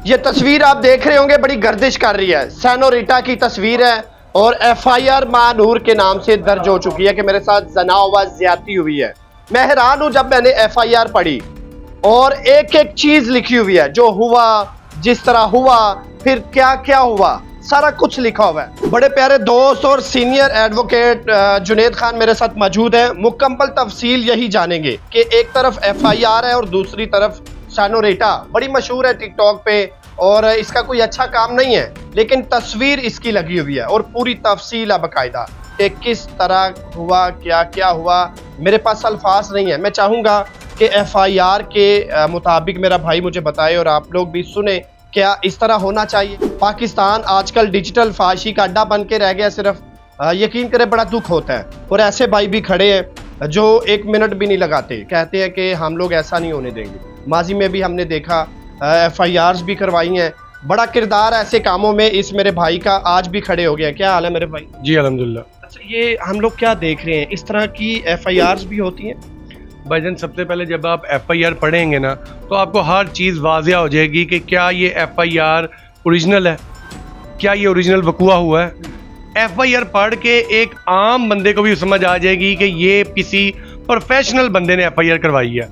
ये तस्वीर आप देख रहे होंगे, बड़ी गर्दिश कर रही है। सेनोरिटा की तस्वीर है और एफआईआर मानूर के नाम से दर्ज हो चुकी है कि मेरे साथ जना व ज्यादती हुई है। मैं हैरान हूं जब मैंने एफआईआर पढ़ी और एक एक चीज लिखी हुई है, जो हुआ, जिस तरह हुआ, फिर क्या क्या हुआ, सारा कुछ लिखा हुआ है। बड़े प्यारे दोस्त और सीनियर एडवोकेट जुनेद खान मेरे साथ मौजूद है। मुकम्मल तफसील यही जानेंगे कि एक तरफ एफआईआर है और दूसरी तरफ सेनोरिटा बड़ी मशहूर है टिकटॉक पे और इसका कोई अच्छा काम नहीं है, लेकिन तस्वीर इसकी लगी हुई है और पूरी तफसील है बाकायदा कि किस तरह हुआ, क्या क्या हुआ। मेरे पास अल्फाज नहीं है। मैं चाहूँगा कि एफआईआर के मुताबिक मेरा भाई मुझे बताए और आप लोग भी सुने, क्या इस तरह होना चाहिए? पाकिस्तान आजकल डिजिटल फाशी का अड्डा बन के रह गया सिर्फ। यकीन करें बड़ा दुख होता है। और ऐसे भाई भी खड़े हैं जो एक मिनट भी नहीं लगाते, कहते हैं कि हम लोग ऐसा नहीं होने देंगे। माजी में भी हमने देखा एफआईआर्स भी करवाई हैं। बड़ा किरदार ऐसे कामों में इस मेरे भाई का आज भी खड़े हो गया। क्या हाल है मेरे भाई? जी अल्हम्दुलिल्लाह। अच्छा, ये हम लोग क्या देख रहे हैं, इस तरह की एफआईआर्स भी होती हैं? भाईजान, सबसे पहले जब आप एफआईआर पढ़ेंगे ना तो आपको हर चीज़ वाज़िया हो जाएगी कि क्या ये एफआईआर ओरिजिनल है, क्या ये ओरिजिनल वकूआ हुआ है। एफआईआर पढ़ के एक आम बंदे को भी समझ आ जाएगी कि ये किसी प्रोफेशनल बंदे ने एफआईआर करवाई है।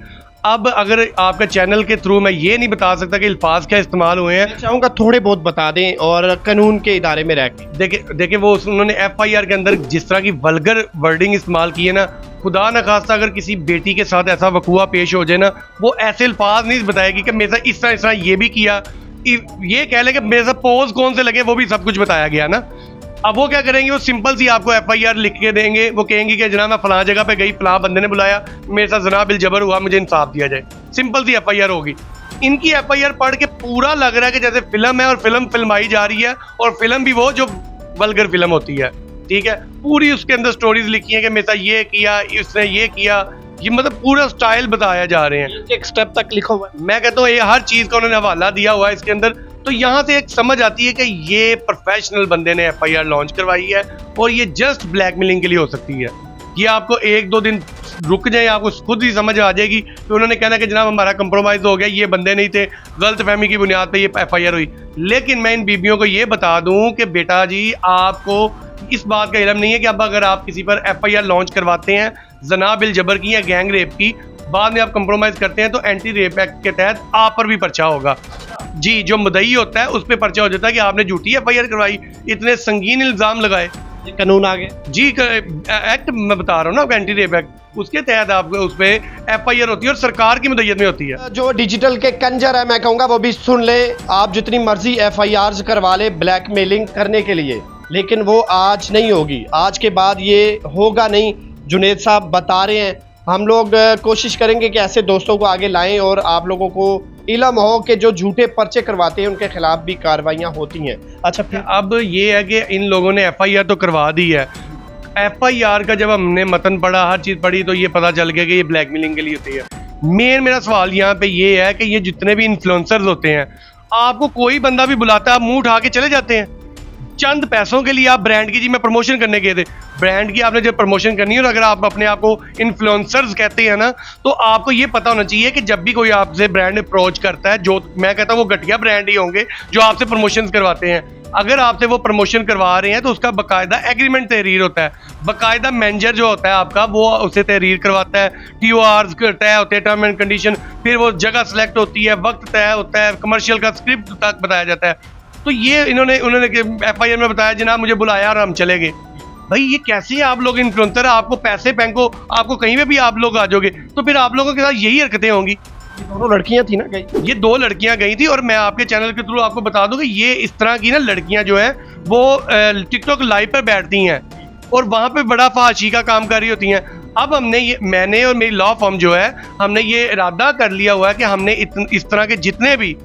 अब अगर आपका चैनल के थ्रू मैं ये नहीं बता सकता कि अल्फाज क्या इस्तेमाल हुए हैं, चाहूँगा थोड़े बहुत बता दें और कानून के इदारे में रह के। देखिए वो उन्होंने एफआईआर के अंदर जिस तरह की वल्गर वर्डिंग इस्तेमाल की है ना, खुदा न खास्ता अगर किसी बेटी के साथ ऐसा वकूआ पेश हो जाए ना, वो ऐसे अल्फाज नहीं बताएगी कि मेरे साथ इस तरह ये भी किया। ये कह ले कि मेरे साथ पोज कौन से लगे, वो भी सब कुछ बताया गया ना। अब वो क्या करेंगे, वो सिंपल सी आपको एफआईआर लिख के देंगे। वो कहेंगे कि जनाब मैं फलां जगह पे गई, फलां बंदे ने बुलाया, मेरे साथ जना बिल जबर हुआ, मुझे इंसाफ दिया जाए। सिंपल सी एफआईआर होगी। इनकी एफआईआर पढ़ के पूरा लग रहा है कि जैसे फिल्म है और फिल्म फिल्माई जा रही है, और फिल्म भी वो जो वल्गर फिल्म होती है। ठीक है, पूरी उसके अंदर स्टोरीज लिखी है कि मेरे साथ ये किया, इसने ये किया, ये मतलब पूरा स्टाइल बताया जा रहे हैं। एक स्टेप तक लिखा हुआ है। मैं कहता हूँ ये हर चीज का उन्होंने हवाला दिया हुआ है इसके अंदर। तो यहाँ से एक समझ आती है कि ये प्रोफेशनल बंदे ने एफआईआर लॉन्च करवाई है और ये जस्ट ब्लैकमेलिंग के लिए हो सकती है। ये आपको एक दो दिन रुक जाए, आपको खुद ही समझ आ जाएगी कि उन्होंने कहना कि जनाब हमारा कंप्रोमाइज हो गया, ये बंदे नहीं थे, गलत फहमी की बुनियाद पे ये एफआईआर हुई। लेकिन मैं इन बीबियों को ये बता दूं कि बेटा जी, आपको इस बात का इल्म नहीं है कि अब अगर आप किसी पर एफआईआर लॉन्च करवाते हैं जना बिल जबर की या गैंग रेप की, बाद में आप कंप्रोमाइज करते हैं तो एंटी रेप एक्ट के तहत आप पर भी पर्चा होगा। जी, जो मुद्दई होता है उस पर पर्चा हो जाता है कि आपने झूठी एफआईआर करवाई, इतने संगीन इल्जाम लगाए। ये कानून आ गया जी, एक्ट मैं बता रहा हूँ ना, एंटी रेप एक्ट, उसके तहत आपको उस पर एफआईआर होती है और सरकार की मुद्दत में होती है। जो डिजिटल के कंजर है, मैं कहूँगा वो भी सुन ले। आप जितनी मर्जी एफआईआर करवा ले ब्लैकमेलिंग करने के लिए, लेकिन वो आज नहीं होगी। आज के बाद ये होगा नहीं। जुनेद साहब बता रहे हैं। हम लोग कोशिश करेंगे कि ऐसे दोस्तों को आगे लाएं और आप लोगों को इल्म हो कि जो झूठे पर्चे करवाते हैं उनके खिलाफ भी कार्रवाइयाँ होती हैं। अच्छा, फिर अब ये है कि इन लोगों ने एफआईआर तो करवा दी है। एफआईआर का जब हमने मतन पढ़ा, हर चीज़ पढ़ी, तो ये पता चल गया कि ये ब्लैकमेलिंग के लिए होती है। मेरा सवाल यहाँ पे ये है कि ये जितने भी इन्फ्लुएंसर्स होते हैं, आपको कोई बंदा भी बुलाता है, आप मुंह उठा के चले जाते हैं चंद पैसों के लिए। आप ब्रांड की, जी मैं प्रमोशन करने गए थे, ब्रांड की आपने जब प्रमोशन करनी है और अगर आप अपने आप को इन्फ्लुएंसर्स कहते हैं ना, तो आपको ये पता होना चाहिए कि जब भी कोई आपसे ब्रांड अप्रोच करता है, जो मैं कहता हूँ वो घटिया ब्रांड ही होंगे जो आपसे प्रमोशन करवाते हैं। अगर आपसे वो प्रमोशन करवा रहे हैं तो उसका बाकायदा एग्रीमेंट तहरीर होता है, बाकायदा मैनेजर जो होता है आपका वो उसे तहरीर करवाता है, टीओआर्स तय होते हैं, टर्म एंड कंडीशन, फिर वो जगह सेलेक्ट होती है, वक्त तय होता है, कमर्शियल का स्क्रिप्ट तक बताया जाता है। तो ये उन्होंने एफआईआर में बताया जनाब मुझे बुलाया और हम चले गए। भाई ये कैसे आप लोग इन्फ्लुएंसर, आपको पैसे बैंको, आपको कहीं पे भी आप लोग आ जाओगे, तो फिर आप लोगों के साथ यही हरकतें होंगी। दोनों लड़कियां थी ना गई, ये दो लड़कियां गई थी और मैं आपके चैनल के थ्रू आपको बता दूं कि ये इस तरह की ना लड़कियां जो है वो टिकटॉक लाइव पर बैठती हैं और वहां पे बड़ा फाशी का काम कर रही होती हैं। अब मैंने और मेरी लॉ फर्म जो है, हमने ये इरादा कर लिया हुआ है कि हमने इस तरह के जितने भी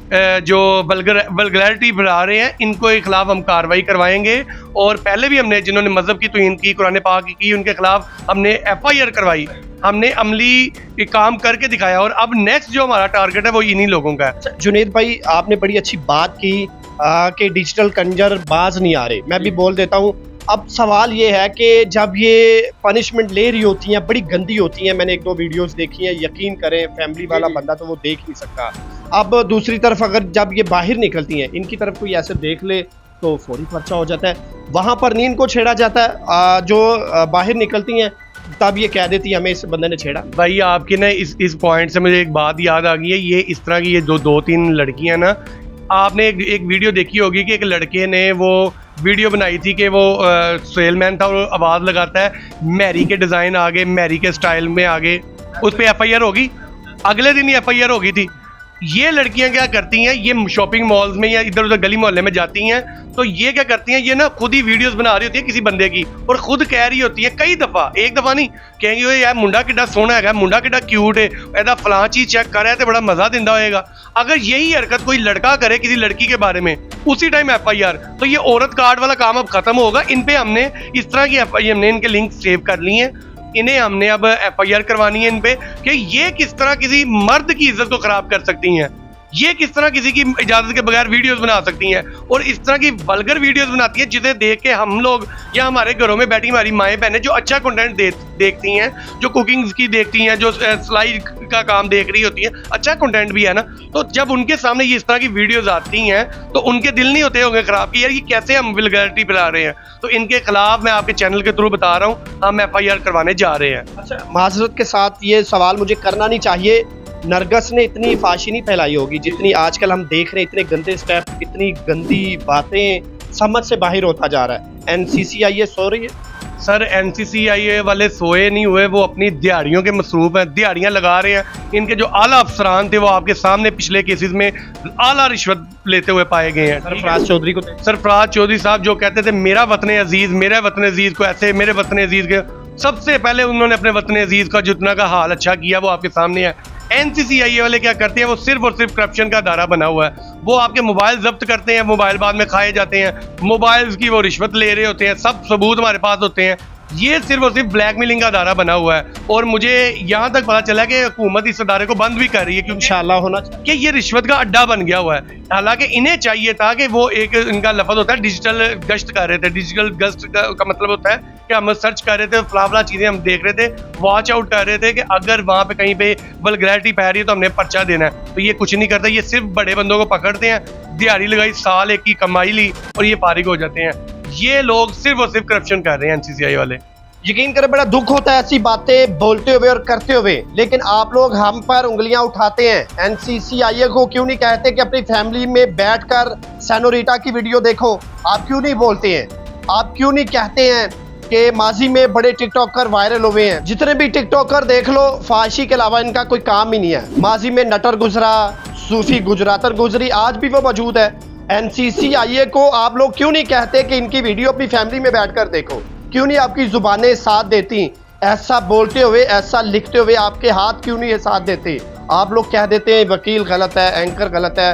जो वल्गैरिटी बढ़ा रहे हैं इनको के खिलाफ हम कार्रवाई करवाएंगे। और पहले भी हमने जिन्होंने मजहब की तौहीन की, कुरान पाक की, उनके खिलाफ हमने एफआईआर करवाई, हमने अमली काम करके दिखाया। और अब नेक्स्ट जो हमारा टारगेट है वो इन्हीं लोगों का है। जुनेद भाई, आपने बड़ी अच्छी बात की कि डिजिटल कंजर बाज नहीं आ रहे। मैं भी बोल देता हूँ, अब सवाल ये है कि जब ये पनिशमेंट ले रही होती हैं बड़ी गंदी होती हैं, मैंने एक दो वीडियोस देखी हैं, यकीन करें फैमिली वाला बंदा तो वो देख नहीं सकता। अब दूसरी तरफ अगर जब ये बाहर निकलती हैं, इनकी तरफ कोई ऐसे देख ले तो फौरी पर्चा हो जाता है, वहाँ पर नहीं इनको छेड़ा जाता है। जो बाहर निकलती हैं तब ये कह देती है हमें इस बंदे ने छेड़ा। भाई आपके ना इस पॉइंट से मुझे एक बात याद आ गई है। ये इस तरह की ये दो तीन लड़कियां ना, आपने एक वीडियो देखी होगी कि एक लड़के ने वो वीडियो बनाई थी कि वो सेलमैन था और आवाज़ लगाता है मैरी के डिज़ाइन आ गए, मैरी के स्टाइल में आ गए, उस पर FIR होगी, अगले दिन ही FIR हो गई थी। ये लड़कियां क्या करती हैं, ये शॉपिंग मॉल्स में या इधर उधर गली मोहल्ले में जाती हैं तो ये क्या करती हैं, ये ना खुद ही वीडियोस बना रही होती है किसी बंदे की और खुद कह रही होती है कई दफ़ा, एक दफ़ा नहीं, कहेंगे ओए यार मुंडा किड्डा सोहना है, मुंडा किड्डा क्यूट है, ऐसा फलां चीज़ चेक कर रहा है तो बड़ा मज़ा दिंदा होएगा। अगर यही हरकत कोई लड़का करे किसी लड़की के बारे में उसी टाइम FIR, तो ये औरत कार्ड वाला काम अब खत्म होगा। इन पे हमने इस तरह की FIR, हमने इनके लिंक सेव कर लिए हैं, इन्हें हमने अब FIR करवानी है इन पे कि ये किस तरह किसी मर्द की इज्जत को खराब कर सकती हैं, ये किस तरह किसी की इजाजत के बगैर वीडियोस बना सकती हैं और इस तरह की वल्गर वीडियोस बनाती हैं जिसे देख के हम लोग या हमारे घरों में बैठी हमारी माएँ बहनें जो अच्छा कंटेंट देखती हैं, जो कुकिंग की देखती हैं, जो सिलाई का काम देख रही होती हैं, अच्छा कंटेंट भी है ना, तो जब उनके सामने ये इस तरह की वीडियोस आती हैं तो उनके दिल नहीं होते होंगे खराब कि यार ये कैसे हम वल्गैरिटी फैला रहे हैं। तो इनके खिलाफ मैं आपके चैनल के थ्रू बता रहा हूँ, हम FIR करवाने जा रहे हैं। अच्छा, माजरत के साथ ये सवाल मुझे करना नहीं चाहिए, नरगस ने इतनी फाशी नहीं फैलाई होगी जितनी आजकल हम देख रहे हैं, इतने गंदे स्टेप, इतनी गंदी बातें, समझ से बाहर होता जा रहा है। NCCIA सो रही है सर, NCCIA वाले सोए नहीं हुए, वो अपनी दिहाड़ियों के मसरूफ हैं, दिहाड़ियाँ लगा रहे हैं। इनके जो आला अफसरान थे वो आपके सामने पिछले केसेस में आला रिश्वत लेते हुए पाए गए हैं। सरफराज चौधरी को, सरफराज चौधरी साहब जो कहते थे मेरा वतन अजीज, मेरा वतन अजीज को ऐसे, मेरे वतन अजीज के, सबसे पहले उन्होंने अपने वतन अजीज का जितना का हाल अच्छा किया वो आपके सामने है। NCCIA वाले क्या करते हैं, वो सिर्फ और सिर्फ करप्शन का दायरा बना हुआ है। वो आपके मोबाइल जब्त करते हैं, मोबाइल बाद में खाए जाते हैं, मोबाइल्स की वो रिश्वत ले रहे होते हैं, सब सबूत हमारे पास होते हैं। ये सिर्फ और सिर्फ ब्लैकमेलिंग का दायरा बना हुआ है और मुझे यहाँ तक पता चला कि हुकूमत इस अदारे को बंद भी कर रही है क्योंकि इंशाल्लाह होना चाहिए कि ये रिश्वत का अड्डा बन गया हुआ है। हालांकि इन्हें चाहिए था कि वो एक, इनका लफ्ज होता है डिजिटल गश्त कर रहे थे। डिजिटल गश्त का मतलब होता है कि हम सर्च कर रहे थे, फला चीज़ें हम देख रहे थे, वॉच आउट कर रहे थे कि अगर वहाँ पे कहीं पे वल्गैरिटी फैल रही है तो हमने पर्चा देना है। तो ये कुछ नहीं करता, ये सिर्फ बड़े बंदों को पकड़ते हैं, दिहाड़ी लगाई, साल एक की कमाई ली और ये फारिग हो जाते हैं। ये लोग सिर्फ और सिर्फ करप्शन कर रहे हैं NCCIA वाले। यकीन करें बड़ा दुख होता है ऐसी बातें बोलते हुए और करते हुए, लेकिन आप लोग हम पर उंगलियां उठाते हैं। NCCIA को क्यों नहीं कहते कि अपनी फैमिली में बैठकर सेनोरिटा की वीडियो देखो? आप क्यों नहीं बोलते हैं? आप क्यों नहीं कहते हैं कि माजी में बड़े टिकटॉकर वायरल हुए हैं? जितने भी टिकटॉकर देख लो, फाशी के अलावा इनका कोई काम ही नहीं है। माजी में नटर गुजरा, सूफी गुजरातर गुजरी, आज भी वो मौजूद है। NCCIA को आप लोग क्यों नहीं कहते कि इनकी वीडियो अपनी फैमिली में बैठकर देखो? क्यों नहीं आपकी जुबानें साथ देती? ऐसा बोलते हुए, ऐसा लिखते हुए आपके हाथ क्यों नहीं साथ देते? आप लोग कह देते हैं वकील गलत है, एंकर गलत है,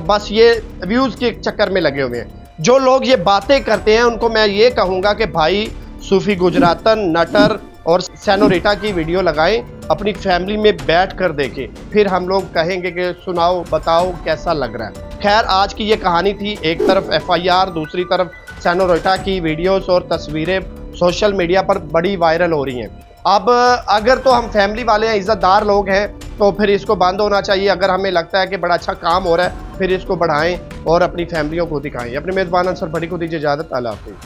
बस ये व्यूज़ के चक्कर में लगे हुए हैं। जो लोग ये बातें करते हैं उनको मैं ये कहूँगा कि भाई सूफी गुजरातन, नटर और सेनोरिटा की वीडियो लगाएं, अपनी फैमिली में बैठ कर देखें, फिर हम लोग कहेंगे कि सुनाओ बताओ कैसा लग रहा है। खैर, आज की ये कहानी थी। एक तरफ FIR, दूसरी तरफ सेनोरिटा की वीडियोस और तस्वीरें सोशल मीडिया पर बड़ी वायरल हो रही हैं। अब अगर तो हम फैमिली वाले हैं, इज़्ज़तदार लोग हैं, तो फिर इसको बंद होना चाहिए। अगर हमें लगता है कि बड़ा अच्छा काम हो रहा है, फिर इसको बढ़ाएं और अपनी फैमिलियों को दिखाएं। अपने मेज़बान अंसर भट्टी को दीजिए इजाज़त। अल्लाह हाफ़िज़।